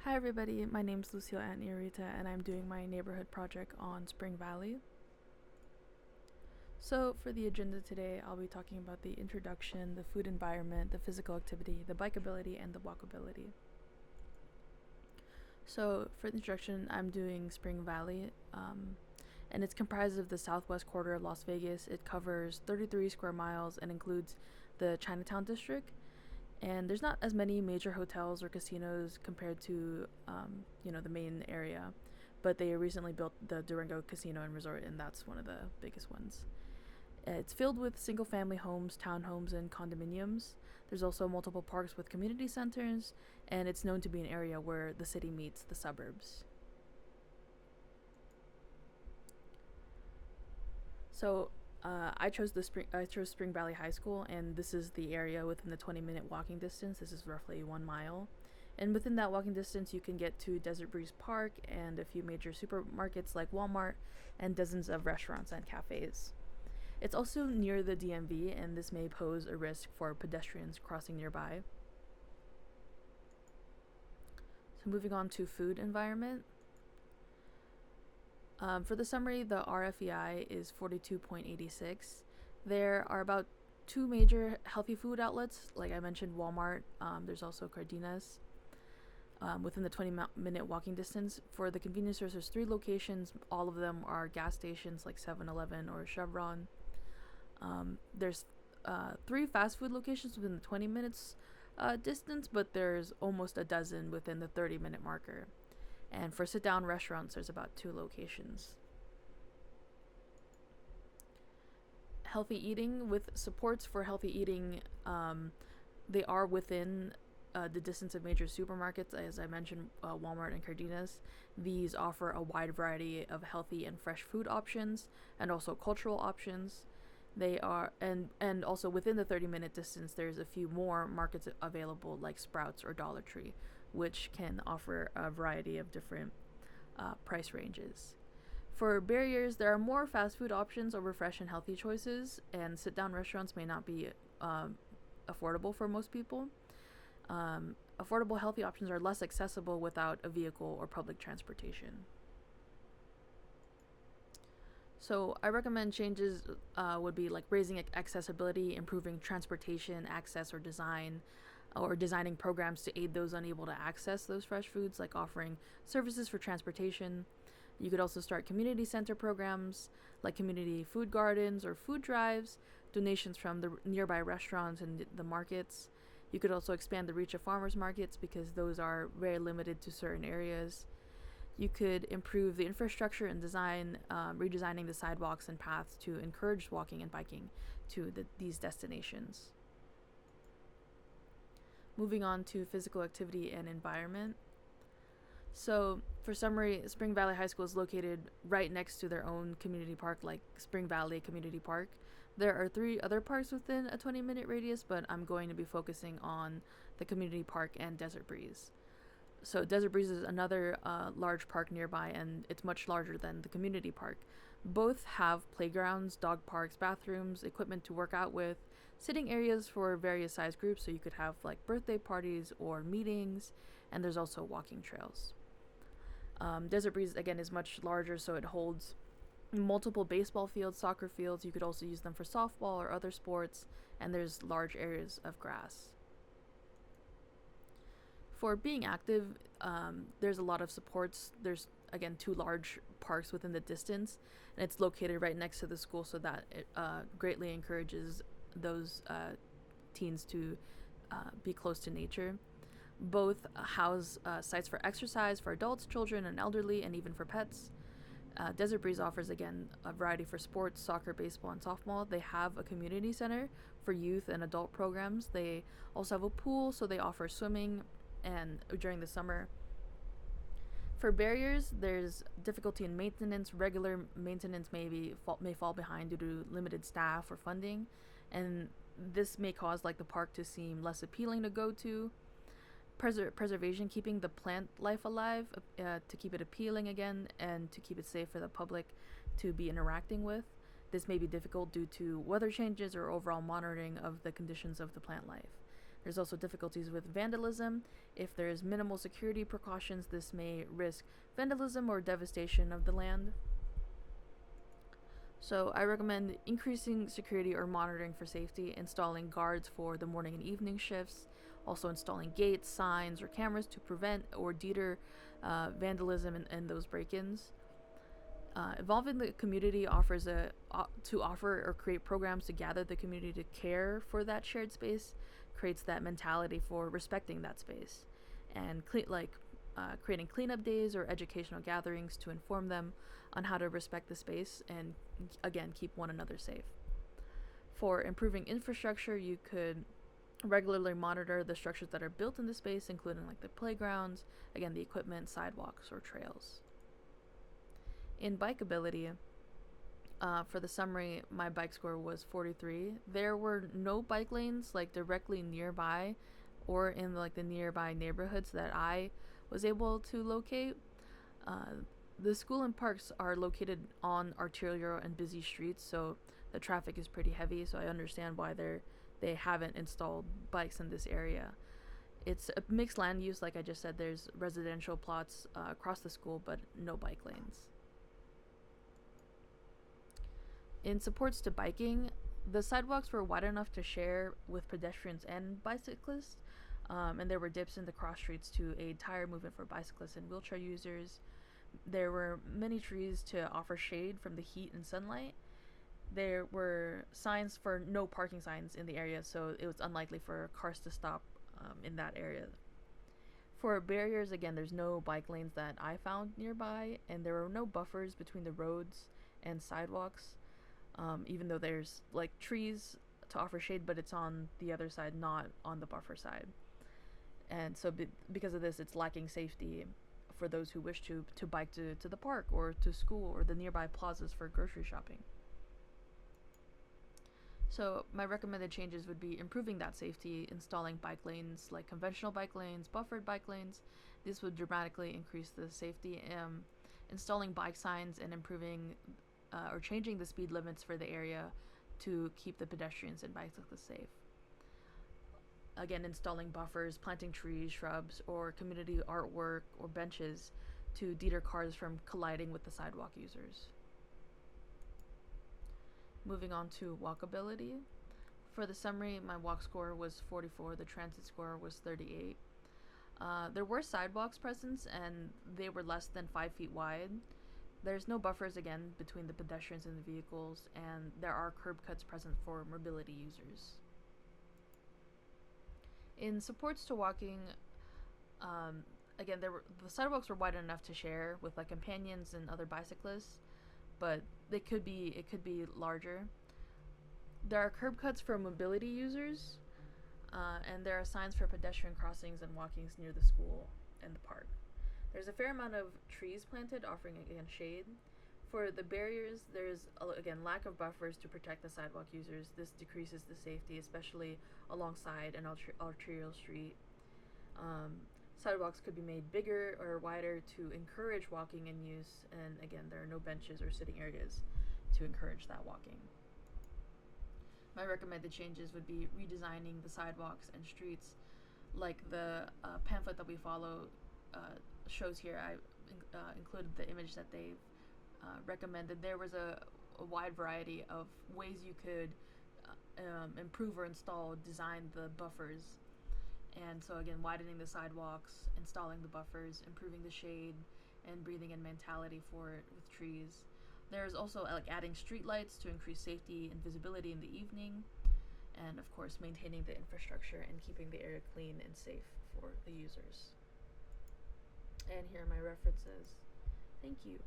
Hi everybody, my name is Lucille Antoniarita and I'm doing my neighborhood project on Spring Valley. So for the agenda today, I'll be talking about the introduction, the food environment, the physical activity, the bikeability, and the walkability. So for the introduction, I'm doing Spring Valley, and it's comprised of the southwest quarter of Las Vegas. It covers 33 square miles and includes the Chinatown district. And there's not as many major hotels or casinos compared to the main area, but they recently built the Durango Casino and Resort, and that's one of the biggest ones. It's filled with single-family homes, townhomes, and condominiums. There's also multiple parks with community centers, and it's known to be an area where the city meets the suburbs. So I chose Spring Valley High School, and this is the area within the 20-minute walking distance. This is roughly 1 mile, and within that walking distance, you can get to Desert Breeze Park and a few major supermarkets like Walmart, and dozens of restaurants and cafes. It's also near the DMV, and this may pose a risk for pedestrians crossing nearby. So moving on to food environment. For the summary, the RFEI is 42.86. There are about two major healthy food outlets, like I mentioned, Walmart. There's also Cardenas within the 20-minute walking distance. For the convenience stores, there's three locations. All of them are gas stations like 7-Eleven or Chevron. There's three fast food locations within the 20 minutes distance, but there's almost a dozen within the 30-minute marker. And for sit-down restaurants, there's about two locations. Healthy eating with supports for healthy eating, they are within the distance of major supermarkets. As I mentioned, Walmart and Cardenas. These offer a wide variety of healthy and fresh food options, and also cultural options. They are and also within the 30-minute distance, there's a few more markets available like Sprouts or Dollar Tree, which can offer a variety of different price ranges. For barriers, there are more fast food options over fresh and healthy choices, and sit-down restaurants may not be affordable for most people. Affordable healthy options are less accessible without a vehicle or public transportation. So I recommend changes would be like raising accessibility, improving transportation access or designing programs to aid those unable to access those fresh foods, like offering services for transportation. You could also start community center programs like community food gardens or food drives, donations from the nearby restaurants and the markets. You could also expand the reach of farmers markets because those are very limited to certain areas. You could improve the infrastructure and redesigning the sidewalks and paths to encourage walking and biking to these destinations. Moving on to physical activity and environment. So, for summary, Spring Valley High School is located right next to their own community park, like Spring Valley Community Park. There are three other parks within a 20-minute radius, but I'm going to be focusing on the community park and Desert Breeze. So Desert Breeze is another large park nearby, and it's much larger than the community park. Both have playgrounds, dog parks, bathrooms, equipment to work out with, sitting areas for various size groups, so you could have like birthday parties or meetings, and there's also walking trails. Desert Breeze again is much larger, so it holds multiple baseball fields, soccer fields. You could also use them for softball or other sports, and there's large areas of grass. For being active, there's a lot of supports. There's again two large parks within the distance, and it's located right next to the school, so that it greatly encourages those teens to be close to nature. Both house sites for exercise for adults, children, and elderly, and even for pets. Desert Breeze offers again a variety for sports, soccer, baseball, and softball. They have a community center for youth and adult programs. They also have a pool, so they offer swimming and during the summer. For barriers, there's difficulty in maintenance. Regular maintenance may fall behind due to limited staff or funding, and this may cause like the park to seem less appealing to go to. Preservation, keeping the plant life alive to keep it appealing again and to keep it safe for the public to be interacting with. This may be difficult due to weather changes or overall monitoring of the conditions of the plant life. There's also difficulties with vandalism. If there's minimal security precautions, this may risk vandalism or devastation of the land. So I recommend increasing security or monitoring for safety, installing guards for the morning and evening shifts, also installing gates, signs, or cameras to prevent or deter vandalism and those break-ins. Involving the community offers to offer or create programs to gather the community to care for that shared space, creates that mentality for respecting that space, and creating cleanup days or educational gatherings to inform them on how to respect the space and again keep one another safe. For improving infrastructure, you could regularly monitor the structures that are built in the space, including like the playgrounds, again the equipment, sidewalks, or trails. In bikeability, for the summary, my bike score was 43. There were no bike lanes like directly nearby or in like the nearby neighborhoods that I was able to locate. The school and parks are located on arterial and busy streets, so the traffic is pretty heavy, so I understand why they haven't installed bikes in this area. It's a mixed land use, like I just said. There's residential plots across the school, but no bike lanes. In supports to biking, the sidewalks were wide enough to share with pedestrians and bicyclists, and there were dips in the cross streets to aid tire movement for bicyclists and wheelchair users. There were many trees to offer shade from the heat and sunlight. There were signs for no parking signs in the area, so it was unlikely for cars to stop in that area. For barriers, again, there's no bike lanes that I found nearby, and there were no buffers between the roads and sidewalks. Even though there's like trees to offer shade, but it's on the other side, not on the buffer side. And so because of this, it's lacking safety for those who wish to bike to the park or to school or the nearby plazas for grocery shopping. So my recommended changes would be improving that safety, installing bike lanes like conventional bike lanes, buffered bike lanes. This would dramatically increase the safety. Installing bike signs and improving or changing the speed limits for the area to keep the pedestrians and bicyclists safe. Again, installing buffers, planting trees, shrubs, or community artwork or benches to deter cars from colliding with the sidewalk users. Moving on to walkability. For the summary, my walk score was 44, the transit score was 38. There were sidewalks present, and they were less than 5 feet wide. There's no buffers, again, between the pedestrians and the vehicles, and there are curb cuts present for mobility users. In supports to walking, again, the sidewalks were wide enough to share with like companions and other bicyclists, but it could be larger. There are curb cuts for mobility users, and there are signs for pedestrian crossings and walkings near the school and the park. There's a fair amount of trees planted, offering again shade. For the barriers, there's again lack of buffers to protect the sidewalk users. This decreases the safety, especially alongside an arterial street. Sidewalks could be made bigger or wider to encourage walking and use, and again, there are no benches or sitting areas to encourage that walking. My recommended changes would be redesigning the sidewalks and streets, like the pamphlet that we follow shows here. I included the image that they've recommended. There was a wide variety of ways you could improve or design the buffers. And so again, widening the sidewalks, installing the buffers, improving the shade, and breathing in mentality with trees. There's also like adding street lights to increase safety and visibility in the evening, and of course maintaining the infrastructure and keeping the area clean and safe for the users. And here are my references. Thank you.